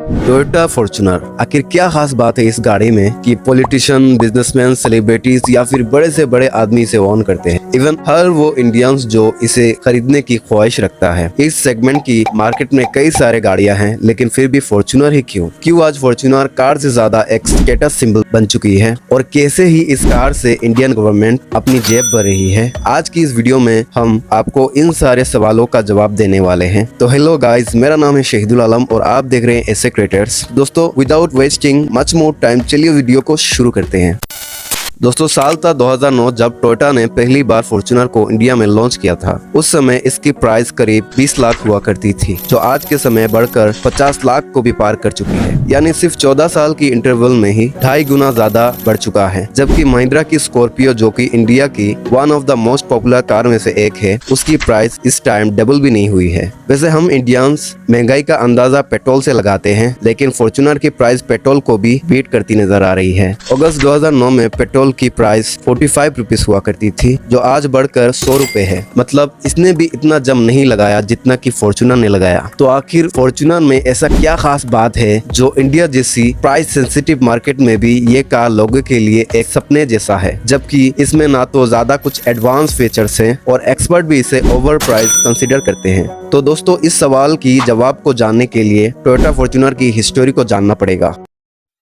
Toyota Fortuner, आखिर क्या खास बात है इस गाड़ी में कि पॉलिटिशियन, बिजनेसमैन, सेलिब्रिटीज या फिर बड़े से बड़े आदमी इसे ओन करते हैं। इवन हर वो इंडियंस जो इसे खरीदने की ख्वाहिश रखता है। इस सेगमेंट की मार्केट में कई सारे गाड़ियां हैं, लेकिन फिर भी फॉर्च्यूनर ही क्यों आज फॉर्च्यूनर कार से ज्यादा एक स्टेटस सिंबल बन चुकी है, और कैसे ही इस कार से इंडियन गवर्नमेंट अपनी जेब भर रही है। आज की इस वीडियो में हम आपको इन सारे सवालों का जवाब देने वाले हैं। तो हेलो गाइस, मेरा नाम है शहीदुल आलम और आप देख रहे हैं एसे क्रिएटर्स। दोस्तों, without wasting much more time, चलिए वीडियो को शुरू करते हैं। दोस्तों, साल था 2009 जब टोयोटा ने पहली बार फॉर्च्यूनर को इंडिया में लॉन्च किया था। उस समय इसकी प्राइस करीब 20 लाख हुआ करती थी, जो आज के समय बढ़कर 50 लाख को भी पार कर चुकी है। यानी सिर्फ 14 साल की इंटरवल में ही 2.5 गुना ज्यादा बढ़ चुका है। जबकि महिंद्रा की स्कॉर्पियो, जो कि इंडिया की one of the most popular car में से एक है, उसकी प्राइस इस टाइम डबल भी नहीं हुई है। वैसे हम इंडियंस महंगाई का अंदाजा पेट्रोल से लगाते हैं, लेकिन फॉर्च्यूनर की प्राइस पेट्रोल को भी बीट करती नजर आ रही है। अगस्त 2009 में पेट्रोल की प्राइस 45 रुपीज हुआ करती थी, जो आज बढ़कर 100 रुपए है। मतलब इसने भी इतना जम नहीं लगाया जितना कि फॉर्च्यूनर ने लगाया। तो आखिर फॉर्च्यूनर में ऐसा क्या खास बात है जो इंडिया जैसी प्राइस सेंसिटिव मार्केट में भी ये कार लोगों के लिए एक सपने जैसा है, जबकि इसमें ना तो ज्यादा कुछ एडवांस फीचर्स हैं और एक्सपर्ट भी इसे ओवर प्राइस कंसिडर करते हैं। तो दोस्तों, इस सवाल की जवाब को जानने के लिए टोयोटा फॉर्च्यूनर की हिस्टोरी को जानना पड़ेगा।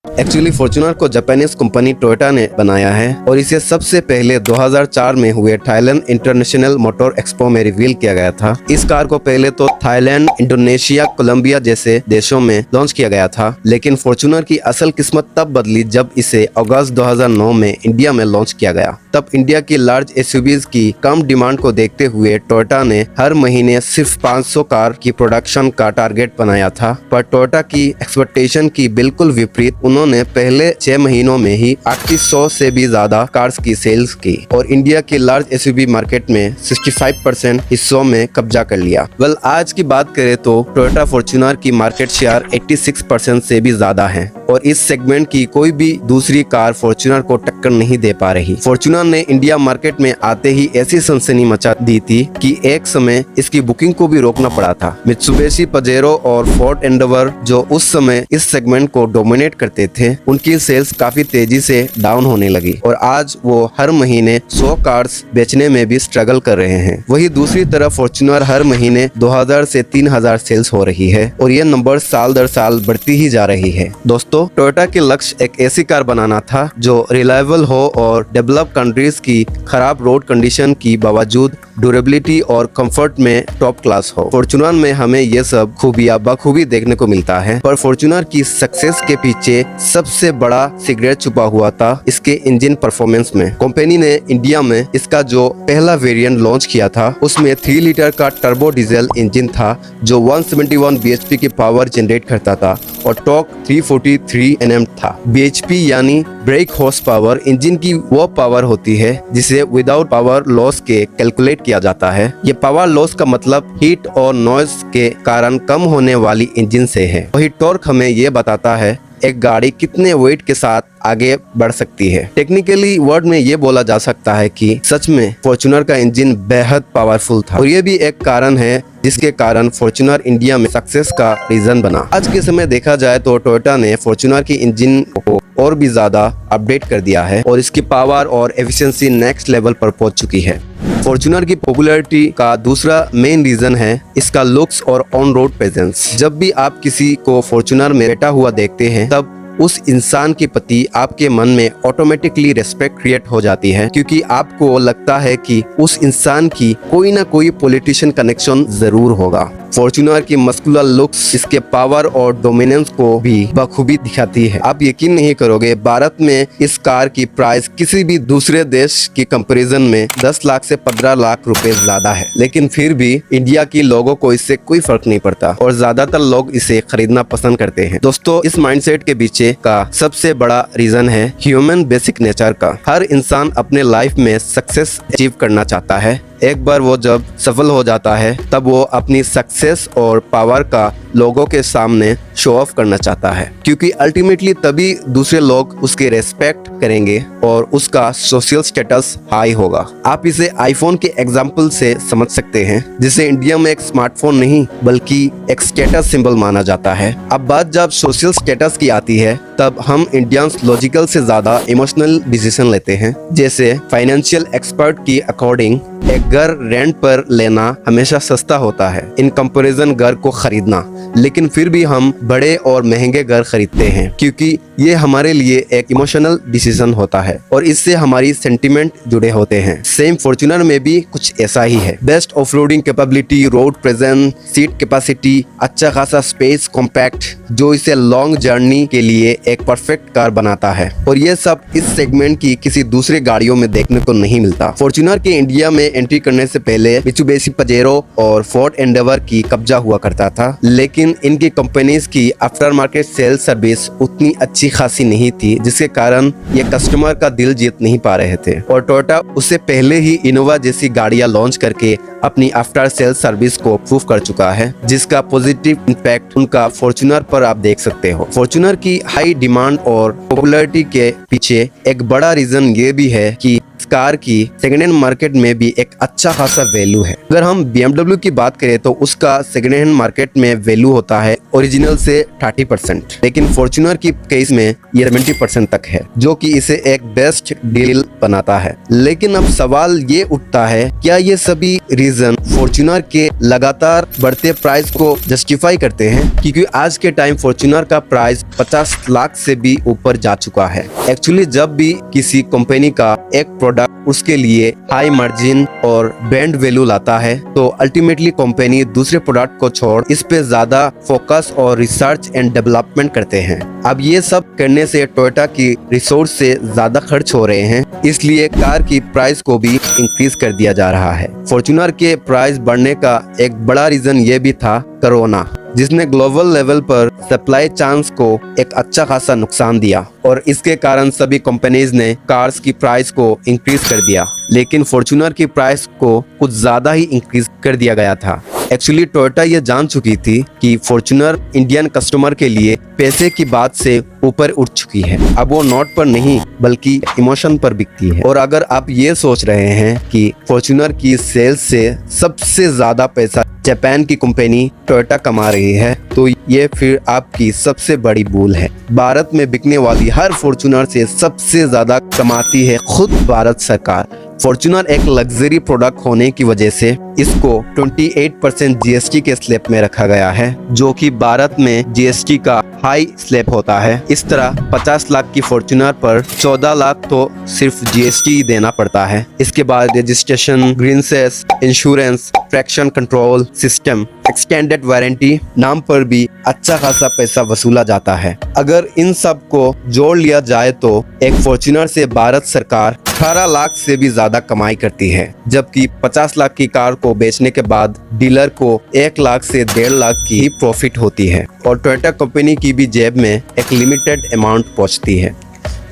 एक्चुअली फॉर्च्यूनर को जापानीज कंपनी टोयोटा ने बनाया है और इसे सबसे पहले 2004 में हुए थाईलैंड इंटरनेशनल मोटर एक्सपो में रिवील किया गया था। इस कार को पहले तो थाईलैंड, इंडोनेशिया, कोलंबिया जैसे देशों में लॉन्च किया गया था, लेकिन फॉर्च्यूनर की असल किस्मत तब बदली जब इसे अगस्त 2009 में इंडिया में लॉन्च किया गया। तब इंडिया की लार्ज एसयूवीज की कम डिमांड को देखते हुए टोयोटा ने हर महीने सिर्फ 500 कार की प्रोडक्शन का टारगेट बनाया था। पर टोयोटा की एक्सपेक्टेशन की बिल्कुल विपरीत उन्होंने पहले 6 महीनों में ही 3800 से भी ज्यादा कार्स की सेल्स की और इंडिया की लार्ज एसयूवी मार्केट में 65% हिस्सों में कब्जा कर लिया। आज की बात करें तो टोयोटा फॉर्च्यूनर की मार्केट शेयर 86% से भी ज्यादा है और इस सेगमेंट की कोई भी दूसरी कार फॉर्च्यूनर को टक्कर नहीं दे पा रही। फॉर्च्यूनर ने इंडिया मार्केट में आते ही ऐसी सनसनी मचा दी थी कि एक समय इसकी बुकिंग को भी रोकना पड़ा था। मित्सुबिशी पजेरो और फोर्ड एंडेवर, जो उस समय इस सेगमेंट को डोमिनेट करते थे, उनकी सेल्स काफी तेजी से डाउन होने लगी और आज वो हर महीने 100 कार्स बेचने में भी स्ट्रगल कर रहे हैं। वही दूसरी तरफ फॉर्च्यूनर हर महीने 2000 से 3000 सेल्स हो रही है और ये नंबर साल दर साल बढ़ती ही जा रही है। दोस्तों, टोयोटा के लक्ष्य एक ऐसी कार बनाना था जो रिलायबल हो और डेवलप कंट्रीज की खराब रोड कंडीशन की बावजूद ड्यूरेबिलिटी और कंफर्ट में टॉप क्लास हो। फॉर्च्यूनर में हमें ये सब खूबियां बखूबी देखने को मिलता है, पर फॉर्च्यूनर की सक्सेस के पीछे सबसे बड़ा सीक्रेट छुपा हुआ था इसके इंजन परफॉर्मेंस में। कंपनी ने इंडिया में इसका जो पहला वेरिएंट लॉन्च किया था, उसमें 3 लीटर का टर्बो डीजल इंजन था जो 171 bhp की पावर जनरेट करता था और टॉर्क 343 Nm था। bhp यानी ब्रेक हॉर्स पावर। इंजन की वो पावर होती है जिसे विदाउट पावर लॉस के कैलकुलेट किया जाता है। ये पावर लॉस का मतलब हीट और नॉइज के कारण कम होने वाली इंजन से है। वही टॉर्क हमें ये बताता है एक गाड़ी कितने वेट के साथ आगे बढ़ सकती है। टेक्निकली वर्ड में ये बोला जा सकता है कि सच में फॉर्च्यूनर का इंजन बेहद पावरफुल था और ये भी एक कारण है जिसके कारण फॉर्च्यूनर इंडिया में सक्सेस का रीजन बना। आज के समय देखा जाए तो टोयोटा ने फॉर्च्यूनर की इंजन को और भी ज्यादा अपडेट कर दिया है और इसकी पावर और एफिशिएंसी नेक्स्ट लेवल पर पहुंच चुकी है। फॉर्च्यूनर की पॉपुलैरिटी का दूसरा मेन रीजन है इसका लुक्स और ऑन रोड प्रेजेंस। जब भी आप किसी को फॉर्च्यूनर में बैठा हुआ देखते हैं, तब उस इंसान के प्रति आपके मन में ऑटोमेटिकली रिस्पेक्ट क्रिएट हो जाती है, क्योंकि आपको लगता है कि उस इंसान की कोई ना कोई पॉलिटिशियन कनेक्शन जरूर होगा। फॉर्च्यूनर की मस्कुलर लुक्स इसके पावर और डोमिनेंस को भी बखूबी दिखाती है। आप यकीन नहीं करोगे, भारत में इस कार की प्राइस किसी भी दूसरे देश की कंपैरिजन में 10 लाख से 15 लाख रुपए ज्यादा है, लेकिन फिर भी इंडिया की लोगों को इससे कोई फर्क नहीं पड़ता और ज्यादातर लोग इसे खरीदना पसंद करते हैं। दोस्तों, इस माइंडसेट के पीछे पीछे का सबसे बड़ा रीजन है ह्यूमन बेसिक नेचर का। हर इंसान अपने लाइफ में सक्सेस अचीव करना चाहता है। एक बार वो जब सफल हो जाता है तब वो अपनी सक्सेस और पावर का लोगों के सामने शो ऑफ करना चाहता है, क्योंकि अल्टीमेटली तभी दूसरे लोग उसकी रेस्पेक्ट करेंगे और उसका सोशल स्टेटस हाई होगा। आप इसे आईफोन के एग्जाम्पल से समझ सकते हैं, जिसे इंडिया में एक स्मार्टफोन नहीं बल्कि एक स्टेटस सिंबल माना जाता है। अब बात जब सोशल स्टेटस की आती है तब हम इंडियंस लॉजिकल से ज्यादा इमोशनल डिसीजन लेते हैं। जैसे फाइनेंशियल एक्सपर्ट की अकॉर्डिंग एक घर रेंट पर लेना हमेशा सस्ता होता है इन कंपैरिजन घर को खरीदना, लेकिन फिर भी हम बड़े और महंगे घर खरीदते हैं क्योंकि ये हमारे लिए एक इमोशनल डिसीजन होता है और इससे हमारी सेंटिमेंट जुड़े होते हैं। सेम फॉर्च्यूनर में भी कुछ ऐसा ही है। Best off-roading capability, road presence, seat capacity, अच्छा खासा स्पेस, कॉम्पैक्ट, जो इसे लॉन्ग जर्नी के लिए एक परफेक्ट कार बनाता है और ये सब इस सेगमेंट की किसी दूसरे गाड़ियों में देखने को नहीं मिलता। फॉर्च्यूनर के इंडिया में एंट्री करने से पहले मित्सुबिशी पजेरो और फोर्ड एंडेवर की कब्जा हुआ करता था, लेकिन इनकी कंपनीज की आफ्टर मार्केट सेल्स सर्विस उतनी अच्छी खासी नहीं थी, जिसके कारण ये कस्टमर का दिल जीत नहीं पा रहे थे। और टोयोटा उससे पहले ही इनोवा जैसी गाड़ियां लॉन्च करके अपनी आफ्टर सेल्स सर्विस को प्रूव कर चुका है, जिसका पॉजिटिव इम्पैक्ट उनका फॉर्च्यूनर पर आप देख सकते हो। फॉर्च्यूनर की हाई डिमांड और पॉपुलैरिटी के पीछे एक बड़ा रीजन ये भी है कि कार की सेकेंड हैंड मार्केट में भी एक अच्छा खासा वैल्यू है। अगर हम BMW की बात करें तो उसका सेकेंड हैंड मार्केट में वैल्यू होता है ओरिजिनल से 30%, लेकिन फॉर्च्यूनर की केस में ये 70% तक है, जो कि इसे एक बेस्ट डील बनाता है। लेकिन अब सवाल ये उठता है, क्या ये सभी रीजन फॉर्च्यूनर के लगातार बढ़ते प्राइस को जस्टिफाई करते हैं? क्योंकि आज के टाइम फॉर्च्यूनर का प्राइस 50 लाख से भी ऊपर जा चुका है। एक्चुअली जब भी किसी कंपनी का एक प्रोडक्ट उसके लिए हाई मार्जिन और ब्रांड वैल्यू लाता है तो अल्टीमेटली कंपनी दूसरे प्रोडक्ट को छोड़ इस पे ज्यादा फोकस और रिसर्च एंड डेवलपमेंट करते हैं। अब ये सब करने से टोयोटा की रिसोर्स से ज्यादा खर्च हो रहे हैं, इसलिए कार की प्राइस को भी इंक्रीज कर दिया जा रहा है। फॉर्च्यूनर के प्राइस बढ़ने का एक बड़ा रीजन ये भी था कोरोना, जिसने ग्लोबल लेवल पर सप्लाई चेन्स को एक अच्छा खासा नुकसान दिया और इसके कारण सभी कंपनीज ने कार्स की प्राइस को इंक्रीज कर दिया, लेकिन फॉर्च्यूनर की प्राइस को कुछ ज्यादा ही इंक्रीज कर दिया गया था। एक्चुअली टोयोटा ये जान चुकी थी कि फॉर्च्यूनर इंडियन कस्टमर के लिए पैसे की बात से ऊपर उठ चुकी है। अब वो नोट पर नहीं बल्कि इमोशन पर बिकती है। और अगर आप ये सोच रहे हैं कि फॉर्च्यूनर की सेल्स से सबसे ज्यादा पैसा जापान की कंपनी टोयोटा कमा रही है तो ये फिर आपकी सबसे बड़ी भूल है। भारत में बिकने वाली हर फॉर्च्यूनर से सबसे ज्यादा कमाती है खुद भारत सरकार। फॉर्च्यूनर एक लग्जरी प्रोडक्ट होने की वजह से इसको 28% जीएसटी के स्लैब में रखा गया है, जो कि भारत में जीएसटी का हाई स्लैब होता है। इस तरह 50 लाख की फॉर्च्यूनर पर 14 लाख तो सिर्फ जीएसटी देना पड़ता है। इसके बाद registration, green cess, insurance, traction control system, extended warranty, नाम पर भी अच्छा खासा पैसा वसूला जाता है। अगर इन सब को जोड़ लिया जाए तो एक फॉर्च्यूनर से भारत सरकार 18 लाख से भी ज्यादा कमाई करती है, जबकि 50 लाख की कार को बेचने के बाद डीलर को 1 लाख से 1.5 लाख की ही प्रॉफिट होती है और टोयोटा कंपनी की भी जेब में एक लिमिटेड अमाउंट पहुंचती है।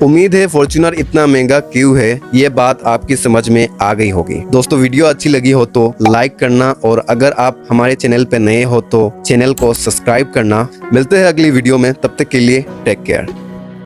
उम्मीद है फॉर्च्यूनर इतना महंगा क्यों है ये बात आपकी समझ में आ गई होगी। दोस्तों वीडियो अच्छी लगी हो तो लाइक करना और अगर आप हमारे चैनल पे नए हो तो चैनल को सब्सक्राइब करना। मिलते हैं अगली वीडियो में, तब तक के लिए टेक केयर।